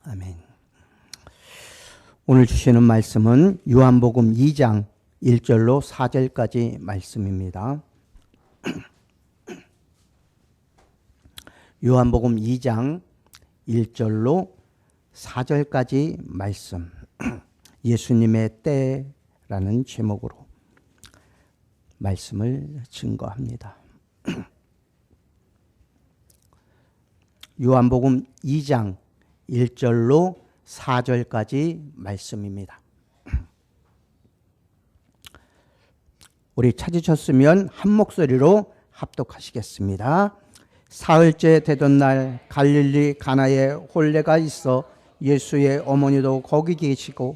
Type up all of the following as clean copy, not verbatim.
아멘. 오늘 주시는 말씀은 요한복음 2장 1절로 4절까지 말씀입니다. 요한복음 2장 1절로 4절까지 말씀. 예수님의 때라는 제목으로 말씀을 증거합니다. 요한복음 2장 1절로 4절까지 말씀입니다. 우리 찾으셨으면 한 목소리로 합독하시겠습니다. 사흘째 되던 날 갈릴리 가나에 혼례가 있어 예수의 어머니도 거기 계시고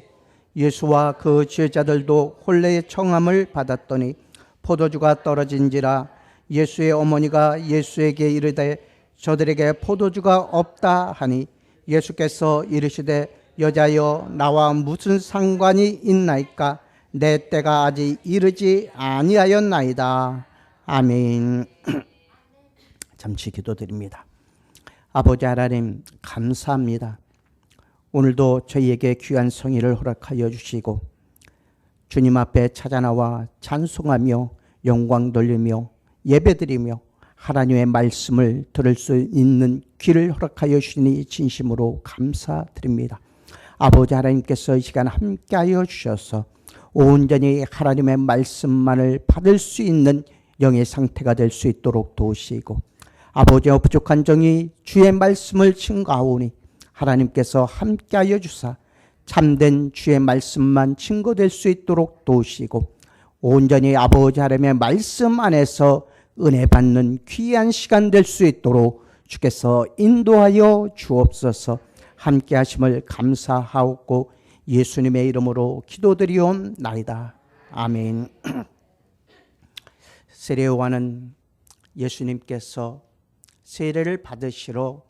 예수와 그 제자들도 혼례의 청함을 받았더니 포도주가 떨어진지라 예수의 어머니가 예수에게 이르되 저들에게 포도주가 없다 하니 예수께서 이르시되 여자여 나와 무슨 상관이 있나이까 내 때가 아직 이르지 아니하였나이다. 아멘. 잠시 기도드립니다. 아버지 하나님 감사합니다. 오늘도 저희에게 귀한 성의를 허락하여 주시고 주님 앞에 찾아나와 찬송하며 영광 돌리며 예배드리며 하나님의 말씀을 들을 수 있는 귀를 허락하여 주시니 진심으로 감사드립니다. 아버지 하나님께서 이 시간 함께하여 주셔서 온전히 하나님의 말씀만을 받을 수 있는 영의 상태가 될 수 있도록 도우시고 아버지의 부족한 정이 주의 말씀을 증거하오니 하나님께서 함께하여 주사 참된 주의 말씀만 증거될 수 있도록 도우시고 온전히 아버지 하나님의 말씀 안에서 은혜 받는 귀한 시간 될 수 있도록 주께서 인도하여 주옵소서. 함께 하심을 감사하옵고 예수님의 이름으로 기도드리옵나이다. 아멘. 세례요한은 예수님께서 세례를 받으시러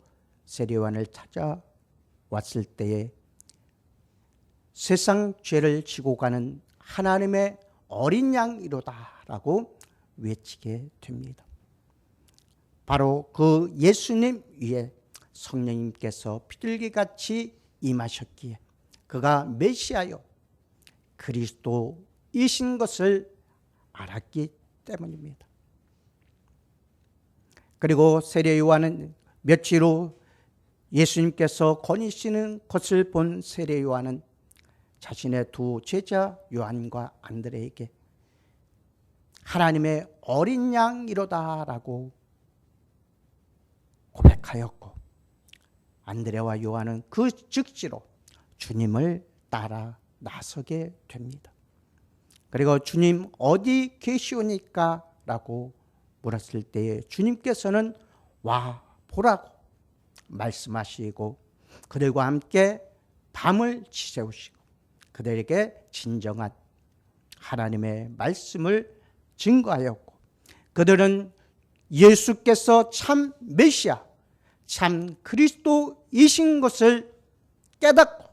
세례요한을 찾아왔을 때에 세상 죄를 지고 가는 하나님의 어린 양이로다라고 외치게 됩니다. 바로 그 예수님 위에 성령님께서 비둘기같이 임하셨기에 그가 메시아요 그리스도이신 것을 알았기 때문입니다. 그리고 세례 요한은 며칠 후 예수님께서 거니시는 것을 본 세례 요한은 자신의 두 제자 요한과 안드레에게 하나님의 어린 양이로다라고 고백하였고 안드레와 요한은 그 즉시로 주님을 따라 나서게 됩니다. 그리고 주님 어디 계시오니까? 라고 물었을 때에 주님께서는 와 보라고 말씀하시고 그들과 함께 밤을 지새우시고 그들에게 진정한 하나님의 말씀을 증거하였고 그들은 예수께서 참 메시아, 참 그리스도이신 것을 깨닫고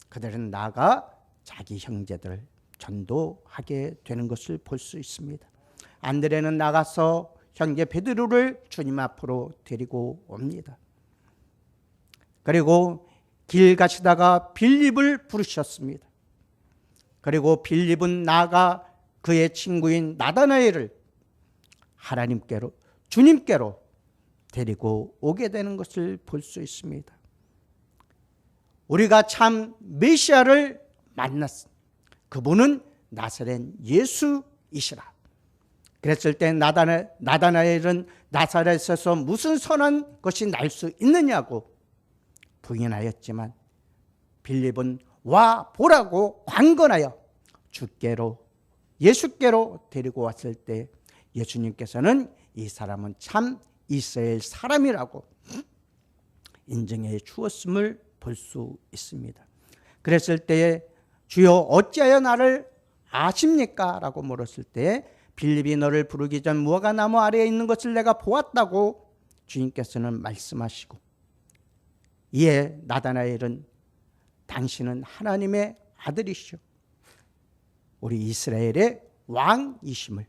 그들은 나아가 자기 형제들을 전도하게 되는 것을 볼 수 있습니다. 안드레는 나가서 형제 베드로를 주님 앞으로 데리고 옵니다. 그리고 길 가시다가 빌립을 부르셨습니다. 그리고 빌립은 나아가 그의 친구인 나다나엘을 하나님께로 주님께로 데리고 오게 되는 것을 볼 수 있습니다. 우리가 참 메시아를 만났습니다. 그분은 나사렛 예수이시라. 그랬을 때 나다나엘은 나사렛에서 무슨 선한 것이 날 수 있느냐고 부인하였지만 빌립은 와 보라고 관건하여 예수께로 데리고 왔을 때 예수님께서는 이 사람은 참 이스라엘 사람이라고 인정해 주었음을 볼 수 있습니다. 그랬을 때에 주여 어찌하여 나를 아십니까? 라고 물었을 때에 빌립이 너를 부르기 전 무화과 나무 아래에 있는 것을 내가 보았다고 주님께서는 말씀하시고 이에 나다나엘은 당신은 하나님의 아들이시오 우리 이스라엘의 왕이심을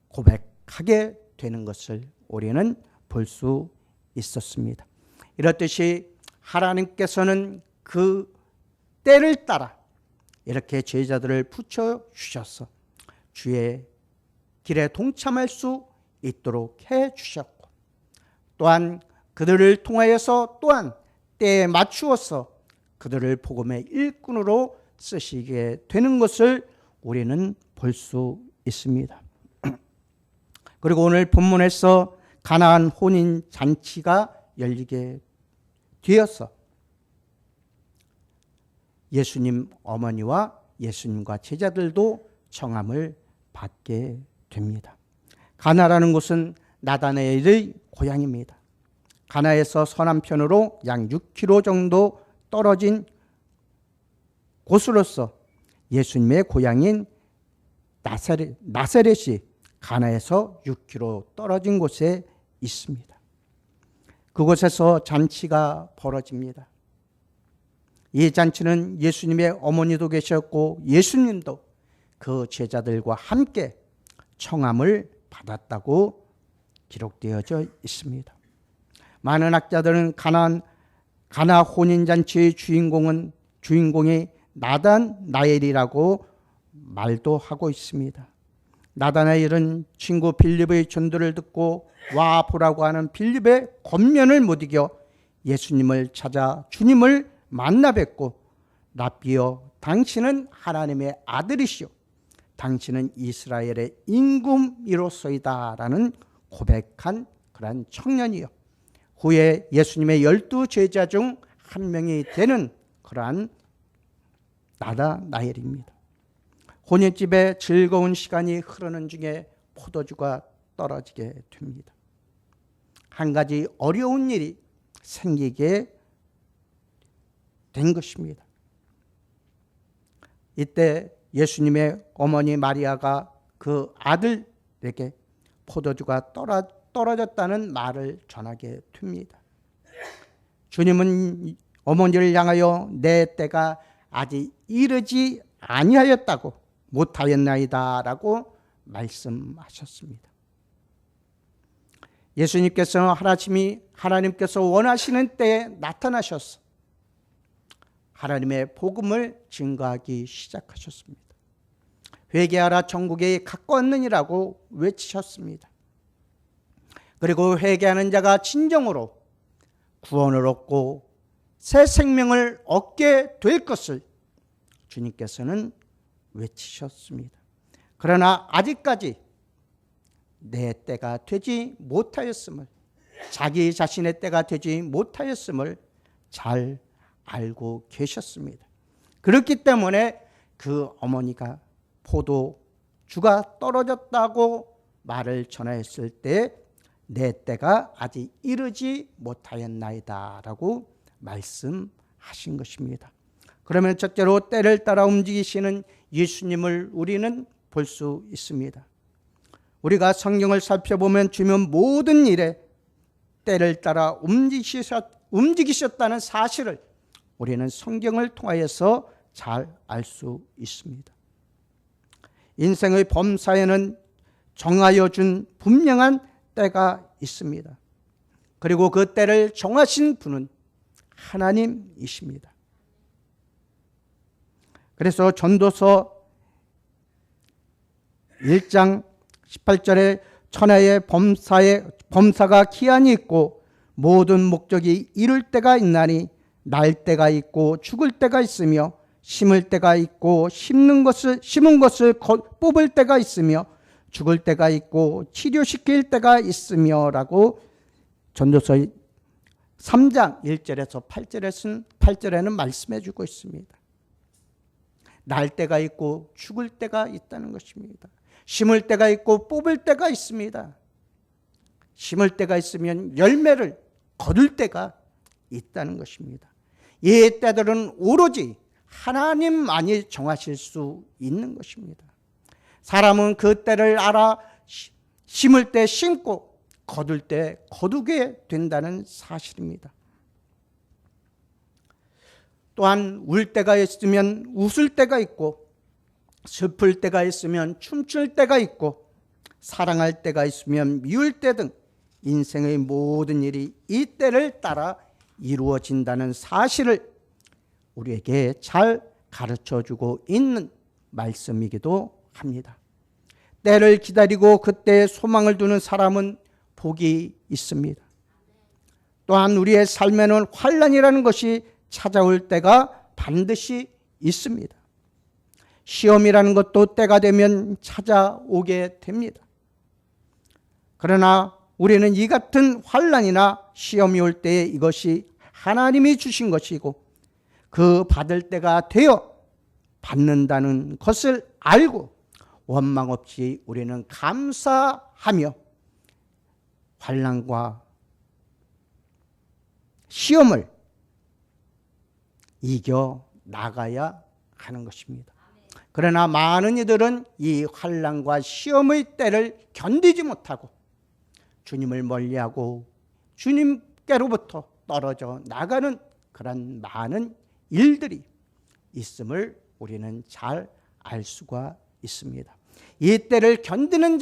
고백하게 되는 것을 우리는 볼 수 있었습니다. 이렇듯이 하나님께서는 그 때를 따라 이렇게 제자들을 붙여주셔서 주의 길에 동참할 수 있도록 해주셨고, 또한 그들을 통하여서 또한 때에 맞추어서 그들을 복음의 일꾼으로 쓰시게 되는 것을 우리는 볼 수 있습니다. 그리고 오늘 본문에서 가나안 혼인 잔치가 열리게 되어서 예수님 어머니와 예수님과 제자들도 청함을 받게 됩니다. 가나라는 곳은 나다나엘의 고향입니다. 가나에서 서남편으로 약 6km 정도 떨어진 곳으로서 예수님의 고향인 나사렛이 가나에서 6km 떨어진 곳에 있습니다. 그곳에서 잔치가 벌어집니다. 이 잔치는 예수님의 어머니도 계셨고 예수님도 그 제자들과 함께 청함을 받았다고 기록되어져 있습니다. 많은 학자들은 가나 혼인잔치의 주인공이 나다나엘이라고 말도 하고 있습니다. 나다나엘은 친구 빌립의 전도를 듣고 와 보라고 하는 빌립의 권면을 못 이겨 예수님을 찾아 주님을 만나 뵙고 랍비여, 당신은 하나님의 아들이시오, 당신은 이스라엘의 임금이로소이다 라는 고백한 그러한 청년이요, 후에 예수님의 12 제자 중 한 명이 되는 그러한 나다나엘입니다. 혼인집에 즐거운 시간이 흐르는 중에 포도주가 떨어지게 됩니다. 한 가지 어려운 일이 생기게 된 것입니다. 이때 예수님의 어머니 마리아가 그 아들에게 포도주가 떨어졌다는 말을 전하게 됩니다. 주님은 어머니를 향하여 내 때가 아직 이르지 아니하였다고 못하였나이다 라고 말씀하셨습니다. 예수님께서는 하나님께서 원하시는 때에 나타나셔서 하나님의 복음을 증거하기 시작하셨습니다. 회개하라, 천국에 가까웠느니라고 외치셨습니다. 그리고 회개하는 자가 진정으로 구원을 얻고 새 생명을 얻게 될 것을 주님께서는 외치셨습니다. 그러나 아직까지 내 때가 되지 못하였음을, 자기 자신의 때가 되지 못하였음을 잘 알고 계셨습니다. 그렇기 때문에 그 어머니가 포도주가 떨어졌다고 말을 전하였을 때 내 때가 아직 이르지 못하였나이다 라고 말씀하신 것입니다. 그러면 첫째로 때를 따라 움직이시는 예수님을 우리는 볼 수 있습니다. 우리가 성경을 살펴보면 주님 모든 일에 때를 따라 움직이셨다는 사실을 우리는 성경을 통하여서 잘 알 수 있습니다. 인생의 범사에는 정하여 준 분명한 때가 있습니다. 그리고 그 때를 정하신 분은 하나님이십니다. 그래서 전도서 1장 18절에 천하의 범사가 기한이 있고 모든 목적이 이룰 때가 있나니 날 때가 있고 죽을 때가 있으며 심을 때가 있고 심은 것을 뽑을 때가 있으며 죽을 때가 있고 치료시킬 때가 있으며 라고 전도서 3장 1절에서 8절에는 말씀해 주고 있습니다. 날 때가 있고 죽을 때가 있다는 것입니다. 심을 때가 있고 뽑을 때가 있습니다. 심을 때가 있으면 열매를 거둘 때가 있다는 것입니다. 이 때들은 오로지 하나님만이 정하실 수 있는 것입니다. 사람은 그 때를 알아 심을 때 심고 거둘 때 거두게 된다는 사실입니다. 또한 울 때가 있으면 웃을 때가 있고 슬플 때가 있으면 춤출 때가 있고 사랑할 때가 있으면 미울 때 등 인생의 모든 일이 이 때를 따라 이루어진다는 사실을 우리에게 잘 가르쳐주고 있는 말씀이기도 합니다. 때를 기다리고 그때에 소망을 두는 사람은 복이 있습니다. 또한 우리의 삶에는 환난이라는 것이 찾아올 때가 반드시 있습니다. 시험이라는 것도 때가 되면 찾아오게 됩니다. 그러나 우리는 이 같은 환난이나 시험이 올 때에 이것이 하나님이 주신 것이고 그 받을 때가 되어 받는다는 것을 알고 원망 없이 우리는 감사하며 환난과 시험을 이겨 나가야 하는 것입니다. 그러나 많은 이들은 이 환난과 시험의 때를 견디지 못하고 주님을 멀리하고 주님께로부터 떨어져 나가는 그런 많은 일들이 있음을 우리는 잘 알 수가 있습니다. 이 때를 견디는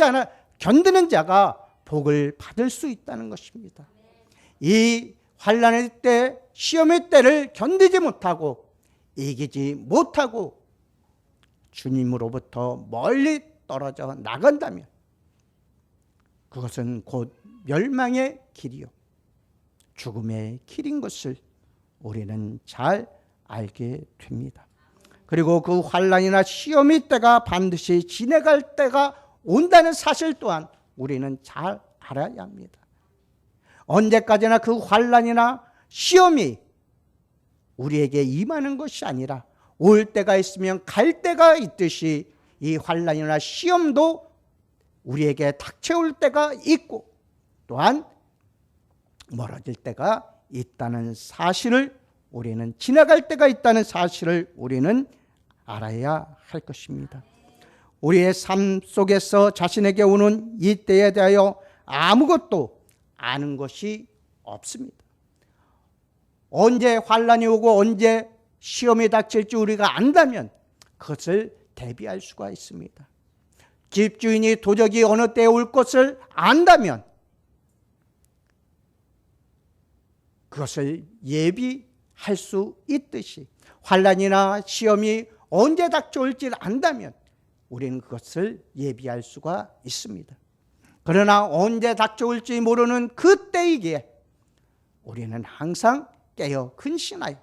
자가 복을 받을 수 있다는 것입니다. 이 환난의 때, 시험의 때를 견디지 못하고 이기지 못하고 주님으로부터 멀리 떨어져 나간다면 그것은 곧 멸망의 길이요 죽음의 길인 것을 우리는 잘 알게 됩니다. 그리고 그 환난이나 시험의 때가 반드시 지나갈 때가 온다는 사실 또한 우리는 잘 알아야 합니다. 언제까지나 그 환난이나 시험이 우리에게 임하는 것이 아니라 올 때가 있으면 갈 때가 있듯이 이 환난이나 시험도 우리에게 닥쳐올 때가 있고 또한 멀어질 때가 있다는 사실을 우리는 지나갈 때가 있다는 사실을 우리는 알아야 할 것입니다. 우리의 삶 속에서 자신에게 오는 이 때에 대하여 아무것도 아는 것이 없습니다. 언제 환난이 오고 언제 시험이 닥칠지 우리가 안다면 그것을 대비할 수가 있습니다. 집주인이 도적이 어느 때에 올 것을 안다면 그것을 예비할 수 있듯이 환난이나 시험이 언제 닥쳐올지 안다면 우리는 그것을 예비할 수가 있습니다. 그러나 언제 닥쳐올지 모르는 그때이기에 우리는 항상 깨어 근신하여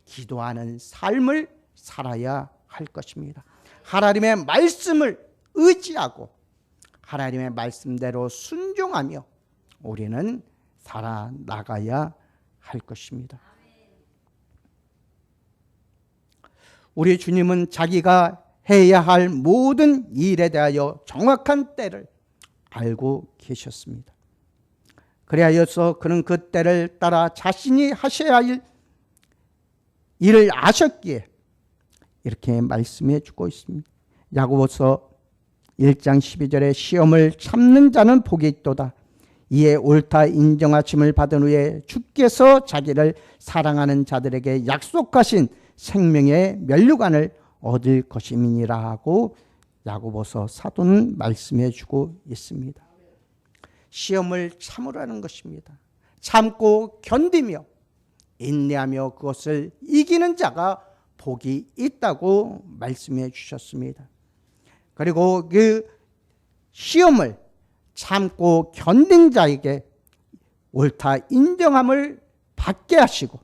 기도하는 삶을 살아야 할 것입니다. 하나님의 말씀을 의지하고 하나님의 말씀대로 순종하며 우리는 살아나가야 할 것입니다. 우리 주님은 자기가 해야 할 모든 일에 대하여 정확한 때를 알고 계셨습니다. 그리하여서 그는 그 때를 따라 자신이 하셔야 할 일을 아셨기에 이렇게 말씀해 주고 있습니다. 야고보서 1장 12절에 시험을 참는 자는 복이 있도다. 이에 옳다 인정하심을 받은 후에 주께서 자기를 사랑하는 자들에게 약속하신 생명의 면류관을 얻을 것임이니라 하고 야고보서 사도는 말씀해 주고 있습니다. 시험을 참으라는 것입니다. 참고 견디며 인내하며 그것을 이기는 자가 복이 있다고 말씀해 주셨습니다. 그리고 그 시험을 참고 견딘 자에게 옳다 인정함을 받게 하시고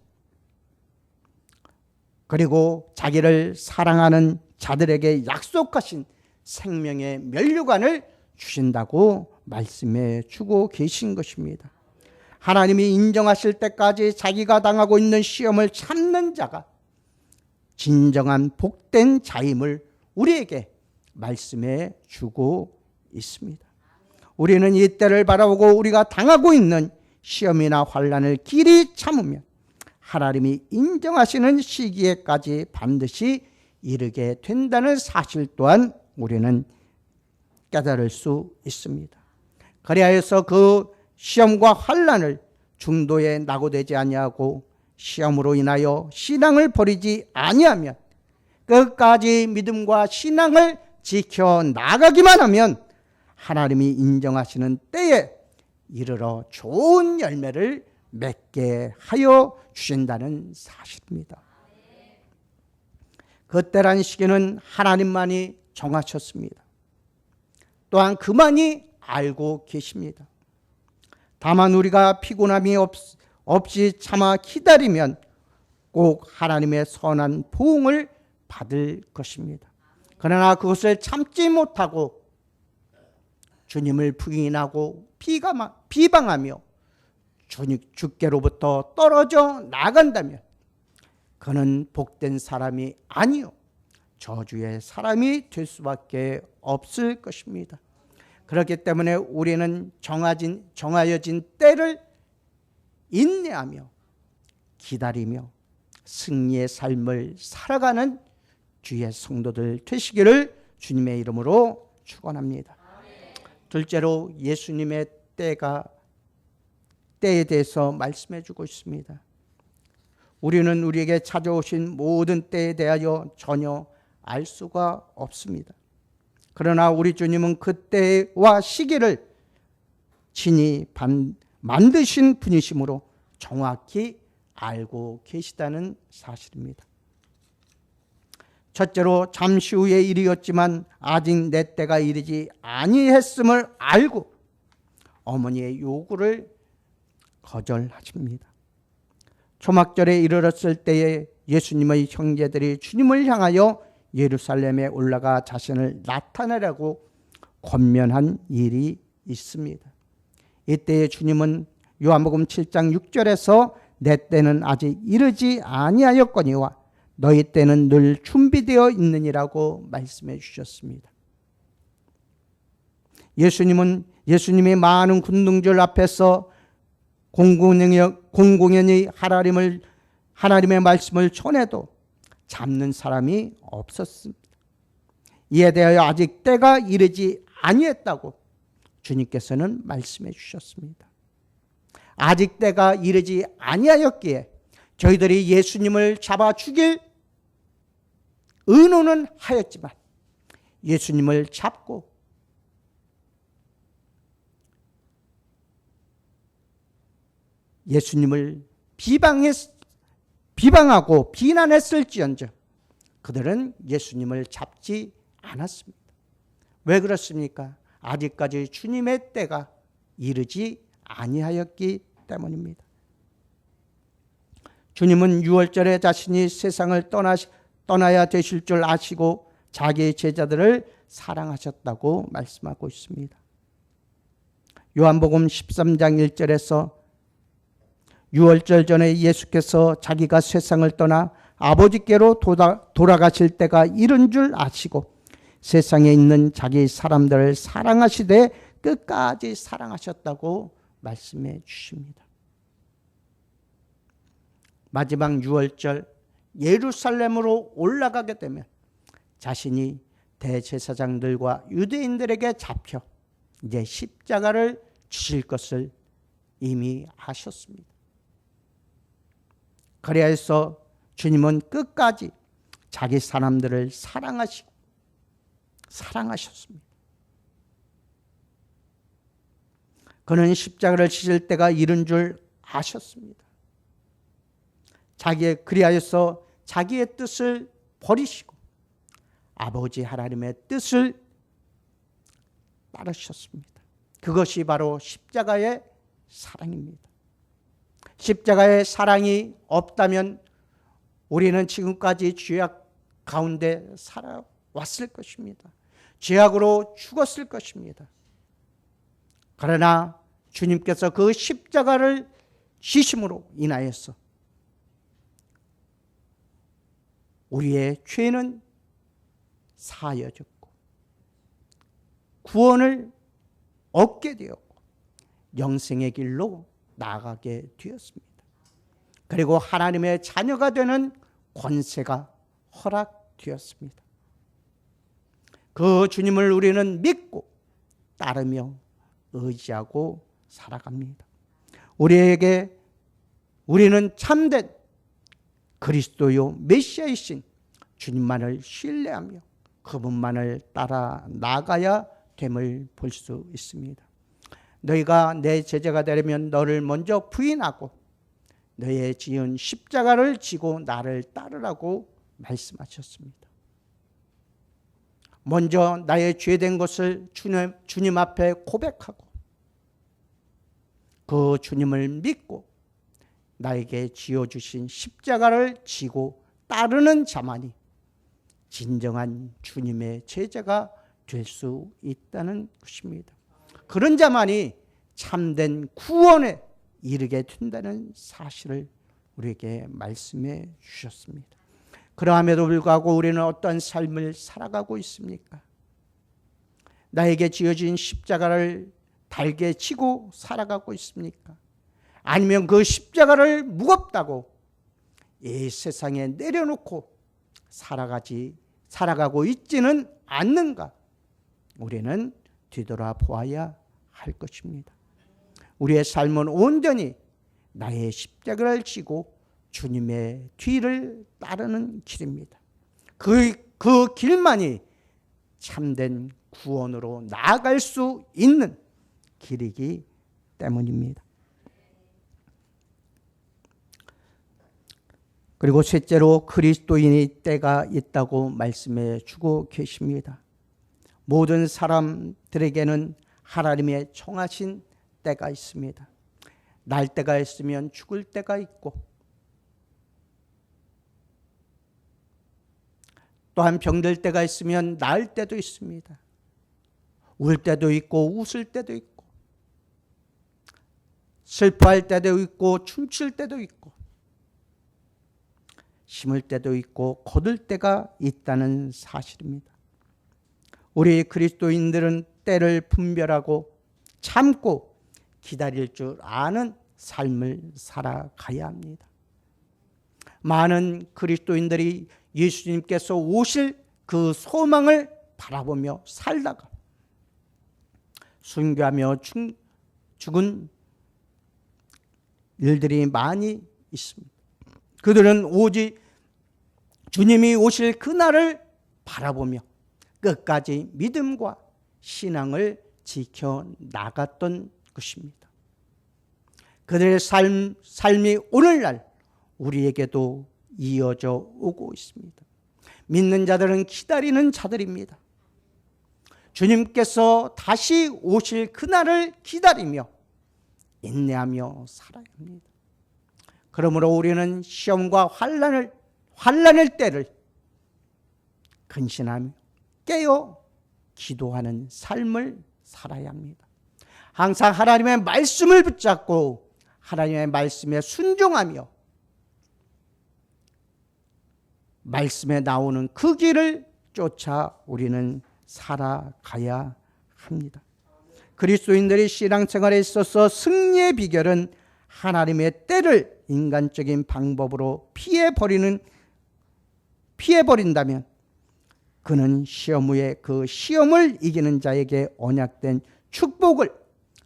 그리고 자기를 사랑하는 자들에게 약속하신 생명의 면류관을 주신다고 말씀해 주고 계신 것입니다. 하나님이 인정하실 때까지 자기가 당하고 있는 시험을 참는 자가 진정한 복된 자임을 우리에게 말씀해 주고 있습니다. 우리는 이 때를 바라보고 우리가 당하고 있는 시험이나 환난을 길이 참으면 하나님이 인정하시는 시기에까지 반드시 이르게 된다는 사실 또한 우리는 깨달을 수 있습니다. 그리하여서 그 시험과 환난을 중도에 낙오되지 아니하고 시험으로 인하여 신앙을 버리지 아니하면 끝까지 믿음과 신앙을 지켜 나가기만 하면 하나님이 인정하시는 때에 이르러 좋은 열매를 맺게 하여 주신다는 사실입니다. 그때란 시기는 하나님만이 정하셨습니다. 또한 그만이 알고 계십니다. 다만 우리가 피곤함이 없이 참아 기다리면 꼭 하나님의 선한 보응을 받을 것입니다. 그러나 그것을 참지 못하고 주님을 부인하고 비방하며 주께로부터 떨어져 나간다면 그는 복된 사람이 아니요 저주의 사람이 될 수밖에 없을 것입니다. 그렇기 때문에 우리는 정하여진 때를 인내하며 기다리며 승리의 삶을 살아가는 주의 성도들 되시기를 주님의 이름으로 축원합니다. 둘째로 예수님의 때에 대해서 말씀해 주고 있습니다. 우리는 우리에게 찾아오신 모든 때에 대하여 전혀 알 수가 없습니다. 그러나 우리 주님은 그 때와 시기를 친히 만드신 분이시므로 정확히 알고 계시다는 사실입니다. 첫째로 잠시 후의 일이었지만 아직 내 때가 이르지 아니했음을 알고 어머니의 요구를 거절하십니다. 초막절에 이르렀을 때에 예수님의 형제들이 주님을 향하여 예루살렘에 올라가 자신을 나타내라고 권면한 일이 있습니다. 이때에 주님은 요한복음 7장 6절에서 내 때는 아직 이르지 아니하였거니와 너희 때는 늘 준비되어 있느니라고 말씀해 주셨습니다. 예수님이 많은 군중들 앞에서 공공연히 하나님의 말씀을 전해도 잡는 사람이 없었습니다. 이에 대하여 아직 때가 이르지 아니했다고 주님께서는 말씀해 주셨습니다. 아직 때가 이르지 아니하였기에 저희들이 예수님을 잡아 죽일 의논은 하였지만 예수님을 잡고 예수님을 비방하고 비난했을지언정 그들은 예수님을 잡지 않았습니다. 왜 그렇습니까? 아직까지 주님의 때가 이르지 아니하였기 때문입니다. 주님은 유월절에 자신이 세상을 떠나야 되실 줄 아시고 자기의 제자들을 사랑하셨다고 말씀하고 있습니다. 요한복음 13장 1절에서 유월절 전에 예수께서 자기가 세상을 떠나 아버지께로 돌아가실 때가 이른 줄 아시고 세상에 있는 자기 사람들을 사랑하시되 끝까지 사랑하셨다고 말씀해 주십니다. 마지막 유월절 예루살렘으로 올라가게 되면 자신이 대제사장들과 유대인들에게 잡혀 이제 십자가를 주실 것을 이미 아셨습니다. 그래서 주님은 끝까지 자기 사람들을 사랑하셨습니다. 그는 십자가를 지실 때가 이른 줄 아셨습니다. 그리하여서 자기의 뜻을 버리시고 아버지 하나님의 뜻을 따르셨습니다. 그것이 바로 십자가의 사랑입니다. 십자가의 사랑이 없다면 우리는 지금까지 죄악 가운데 살아왔을 것입니다. 죄악으로 죽었을 것입니다. 그러나 주님께서 그 십자가를 지심으로 인하여서 우리의 죄는 사여졌고 구원을 얻게 되었고 영생의 길로 나아가게 되었습니다. 그리고 하나님의 자녀가 되는 권세가 허락되었습니다. 그 주님을 우리는 믿고 따르며 의지하고 살아갑니다. 우리는 참된 그리스도요 메시아이신 주님만을 신뢰하며 그분만을 따라 나가야 됨을 볼 수 있습니다. 너희가 내 제자가 되려면 너를 먼저 부인하고 너의 지은 십자가를 지고 나를 따르라고 말씀하셨습니다. 먼저 나의 죄된 것을 주님 앞에 고백하고 그 주님을 믿고 나에게 지어주신 십자가를 지고 따르는 자만이 진정한 주님의 제자가 될 수 있다는 것입니다. 그런 자만이 참된 구원에 이르게 된다는 사실을 우리에게 말씀해 주셨습니다. 그러함에도 불구하고 우리는 어떤 삶을 살아가고 있습니까? 나에게 지어진 십자가를 달게 지고 살아가고 있습니까? 아니면 그 십자가를 무겁다고 이 세상에 내려놓고 살아가고 있지는 않는가? 우리는 뒤돌아보아야 할 것입니다. 우리의 삶은 온전히 나의 십자가를 지고 주님의 뒤를 따르는 길입니다. 그 길만이 참된 구원으로 나아갈 수 있는 길이기 때문입니다. 그리고 셋째로 그리스도인의 때가 있다고 말씀해 주고 계십니다. 모든 사람들에게는 하나님의 정하신 때가 있습니다. 날 때가 있으면 죽을 때가 있고 또한 병들 때가 있으면 나을 때도 있습니다. 울 때도 있고 웃을 때도 있고 슬퍼할 때도 있고 춤출 때도 있고 심을 때도 있고 거둘 때가 있다는 사실입니다. 우리 그리스도인들은 때를 분별하고 참고 기다릴 줄 아는 삶을 살아가야 합니다. 많은 그리스도인들이 예수님께서 오실 그 소망을 바라보며 살다가 순교하며 죽은 일들이 많이 있습니다. 그들은 오직 주님이 오실 그날을 바라보며 끝까지 믿음과 신앙을 지켜 나갔던 것입니다. 그들의 삶이 오늘날 우리에게도 이어져 오고 있습니다. 믿는 자들은 기다리는 자들입니다. 주님께서 다시 오실 그날을 기다리며 인내하며 살아야 합니다. 그러므로 우리는 시험과 환난의 때를 근신하며 깨어 기도하는 삶을 살아야 합니다. 항상 하나님의 말씀을 붙잡고 하나님의 말씀에 순종하며 말씀에 나오는 그 길을 쫓아 우리는 살아가야 합니다. 그리스도인들이 신앙생활에 있어서 승리의 비결은 하나님의 때를 인간적인 방법으로 피해버린다면 그는 시험 후에 그 시험을 이기는 자에게 언약된 축복을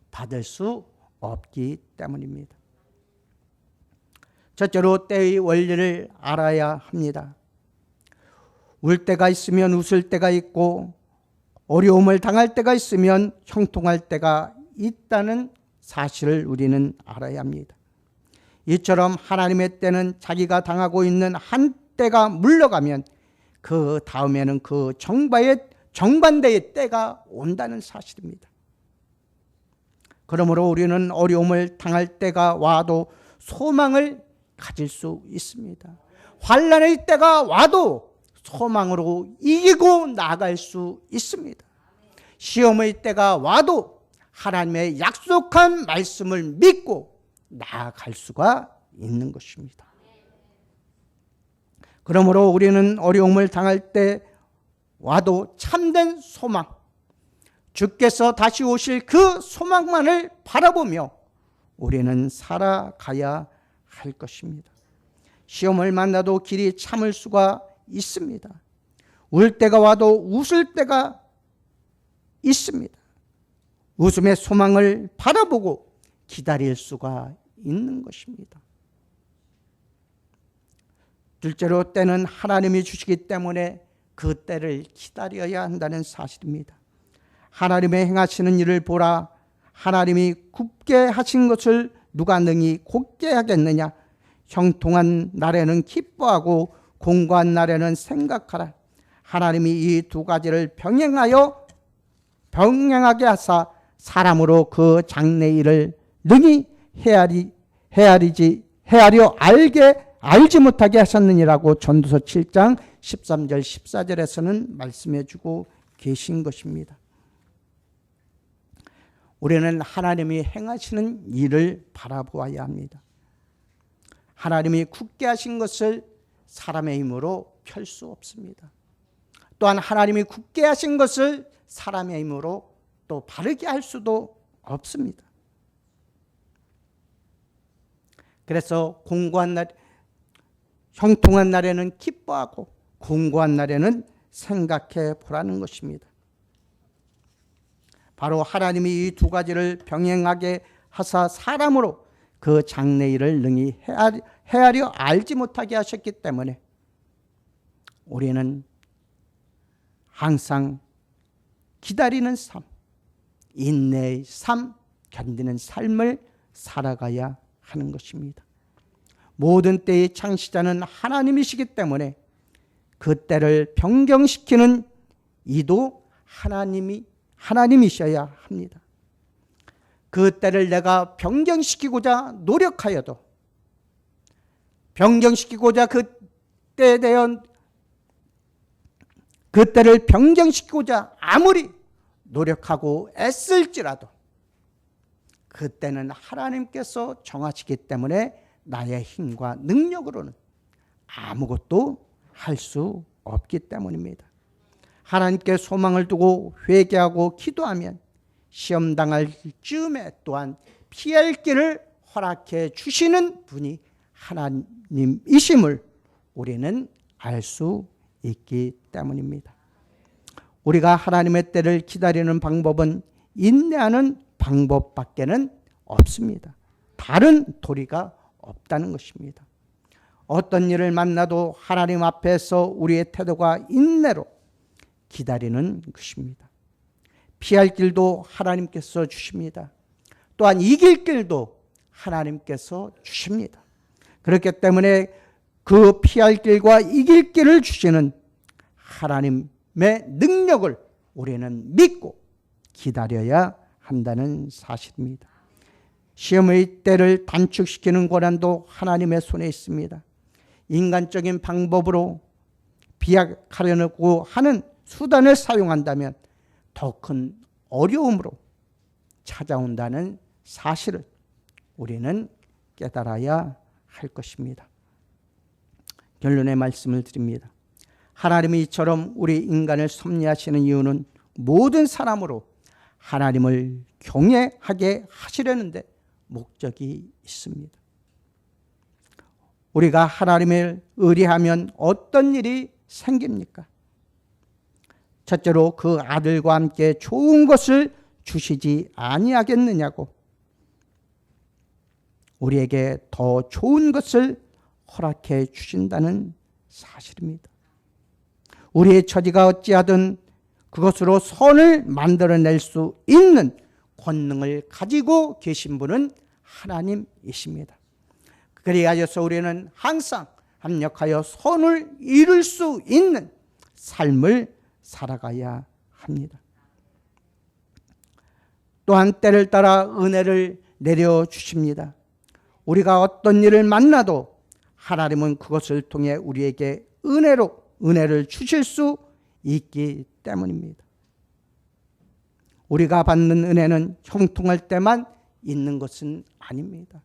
받을 수 없기 때문입니다. 첫째로 때의 원리를 알아야 합니다. 울 때가 있으면 웃을 때가 있고 어려움을 당할 때가 있으면 형통할 때가 있다는 사실을 우리는 알아야 합니다. 이처럼 하나님의 때는 자기가 당하고 있는 한 때가 물러가면 그 다음에는 그 정반대의 때가 온다는 사실입니다. 그러므로 우리는 어려움을 당할 때가 와도 소망을 가질 수 있습니다. 환난의 때가 와도 소망으로 이기고 나아갈 수 있습니다. 시험의 때가 와도 하나님의 약속한 말씀을 믿고 나아갈 수가 있는 것입니다. 그러므로 우리는 어려움을 당할 때 와도 참된 소망, 주께서 다시 오실 그 소망만을 바라보며 우리는 살아가야 할 것입니다. 시험을 만나도 길이 참을 수가 있습니다. 울 때가 와도 웃을 때가 있습니다. 웃음의 소망을 바라보고 기다릴 수가 있는 것입니다. 둘째로 때는 하나님이 주시기 때문에 그 때를 기다려야 한다는 사실입니다. 하나님의 행하시는 일을 보라. 하나님이 굽게 하신 것을 누가 능히 곧게 하겠느냐. 형통한 날에는 기뻐하고 공고한 날에는 생각하라. 하나님이 이 두 가지를 병행하게 하사 사람으로 그 장래일을 능히 헤아려 알지 못하게 하셨느니라고 전도서 7장 13절 14절에서는 말씀해 주고 계신 것입니다. 우리는 하나님이 행하시는 일을 바라보아야 합니다. 하나님이 굳게 하신 것을 사람의 힘으로 펼 수 없습니다. 또한 하나님이 굳게 하신 것을 사람의 힘으로 또 바르게 할 수도 없습니다. 그래서 형통한 날에는 기뻐하고 공고한 날에는 생각해 보라는 것입니다. 바로 하나님이 이 두 가지를 병행하게 하사 사람으로 그 장래일을 능히 헤아려 알지 못하게 하셨기 때문에 우리는 항상 기다리는 삶, 인내의 삶, 견디는 삶을 살아가야 하는 것입니다. 모든 때의 창시자는 하나님이시기 때문에 그 때를 변경시키는 이도 하나님이셔야 합니다. 그 때를 내가 변경시키고자 노력하여도, 변경시키고자 그때에 대한 그 때를 변경시키고자 아무리 노력하고 애쓸지라도 그때는 하나님께서 정하시기 때문에 나의 힘과 능력으로는 아무것도 할 수 없기 때문입니다. 하나님께 소망을 두고 회개하고 기도하면 시험 당할 즈음에 또한 피할 길을 허락해 주시는 분이 하나님이심을 우리는 알 수 있기 때문입니다. 우리가 하나님의 때를 기다리는 방법은 인내하는 방법밖에는 없습니다. 다른 도리가 없다는 것입니다. 어떤 일을 만나도 하나님 앞에서 우리의 태도가 인내로 기다리는 것입니다. 피할 길도 하나님께서 주십니다. 또한 이길 길도 하나님께서 주십니다. 그렇기 때문에 그 피할 길과 이길 길을 주시는 하나님의 능력을 우리는 믿고 기다려야 한다는 사실입니다. 시험의 때를 단축시키는 권한도 하나님의 손에 있습니다. 인간적인 방법으로 비약하려고 하는 수단을 사용한다면 더 큰 어려움으로 찾아온다는 사실을 우리는 깨달아야 할 것입니다. 결론의 말씀을 드립니다. 하나님이 이처럼 우리 인간을 섭리하시는 이유는 모든 사람으로 하나님을 경외하게 하시려는데 목적이 있습니다. 우리가 하나님을 의뢰하면 어떤 일이 생깁니까? 첫째로 그 아들과 함께 좋은 것을 주시지 아니하겠느냐고, 우리에게 더 좋은 것을 허락해 주신다는 사실입니다. 우리의 처지가 어찌하든 그것으로 선을 만들어낼 수 있는 권능을 가지고 계신 분은 하나님이십니다. 그리하여서 우리는 항상 합력하여 선을 이룰 수 있는 삶을 살아가야 합니다. 또한 때를 따라 은혜를 내려주십니다. 우리가 어떤 일을 만나도 하나님은 그것을 통해 우리에게 은혜를 주실 수 있기 때문입니다. 우리가 받는 은혜는 형통할 때만 있는 것은 아닙니다.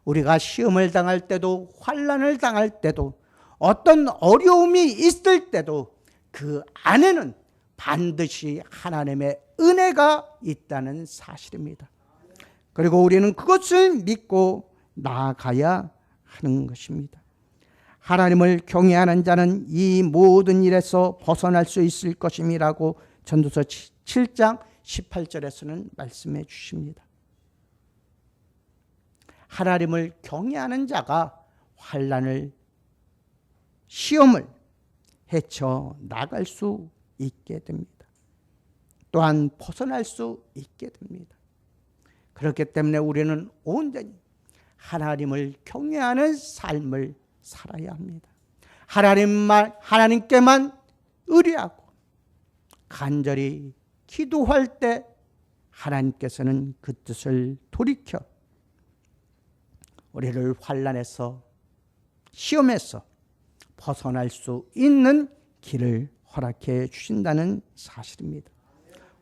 우리가 시험을 당할 때도, 환난을 당할 때도, 어떤 어려움이 있을 때도 그 안에는 반드시 하나님의 은혜가 있다는 사실입니다. 그리고 우리는 그것을 믿고 나아가야 하는 것입니다. 하나님을 경외하는 자는 이 모든 일에서 벗어날 수 있을 것임이라고 전도서 7장 18절에서는 말씀해 주십니다. 하나님을 경외하는 자가 환난을, 시험을 헤쳐 나갈 수 있게 됩니다. 또한 벗어날 수 있게 됩니다. 그렇기 때문에 우리는 온전히 하나님을 경외하는 삶을 살아야 합니다. 하나님께만 의뢰하고 간절히 기도할 때 하나님께서는 그 뜻을 돌이켜 우리를 환난에서 시험에서 벗어날 수 있는 길을 허락해 주신다는 사실입니다.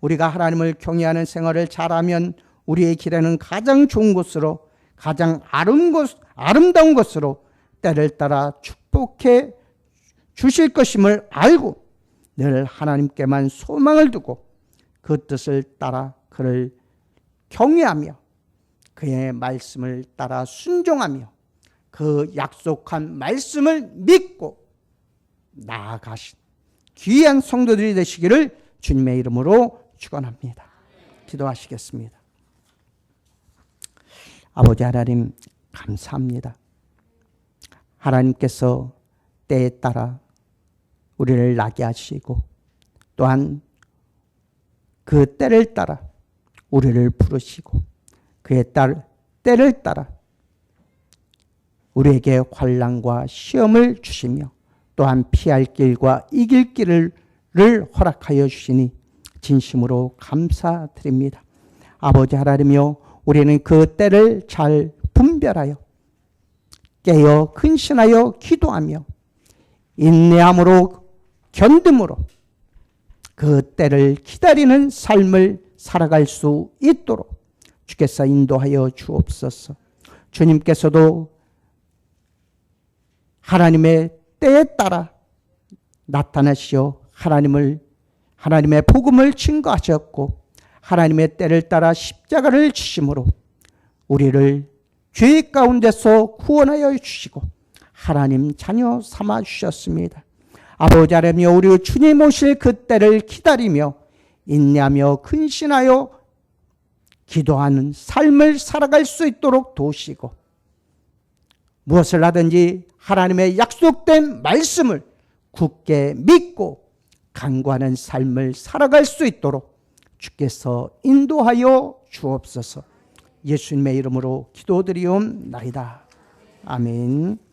우리가 하나님을 경외하는 생활을 잘하면 우리의 길에는 가장 좋은 곳으로, 가장 아름다운 곳으로 때를 따라 축복해 주실 것임을 알고 늘 하나님께만 소망을 두고 그 뜻을 따라 그를 경외하며 그의 말씀을 따라 순종하며 그 약속한 말씀을 믿고 나아가신 귀한 성도들이 되시기를 주님의 이름으로 축원합니다. 기도하시겠습니다. 아버지 하나님, 감사합니다. 하나님께서 때에 따라 우리를 나게 하시고 또한 그 때를 따라 우리를 부르시고 그의 때를 따라 우리에게 환난과 시험을 주시며 또한 피할 길과 이길 길을 허락하여 주시니 진심으로 감사드립니다. 아버지 하나님이여, 우리는 그 때를 잘 분별하여 깨어 근신하여 기도하며 인내함으로 견딤으로 그 때를 기다리는 삶을 살아갈 수 있도록 주께서 인도하여 주옵소서. 주님께서도 하나님의 때에 따라 나타나시어 하나님의 복음을 증거하셨고 하나님의 때를 따라 십자가를 지심으로 우리를 죄 가운데서 구원하여 주시고 하나님 자녀 삼아 주셨습니다. 아버지 하나님이여, 우리 주님 오실 그 때를 기다리며 인내하며 근신하여 기도하는 삶을 살아갈 수 있도록 도우시고 무엇을 하든지 하나님의 약속된 말씀을 굳게 믿고 간구하는 삶을 살아갈 수 있도록 주께서 인도하여 주옵소서. 예수님의 이름으로 기도드리옵나이다. 아멘.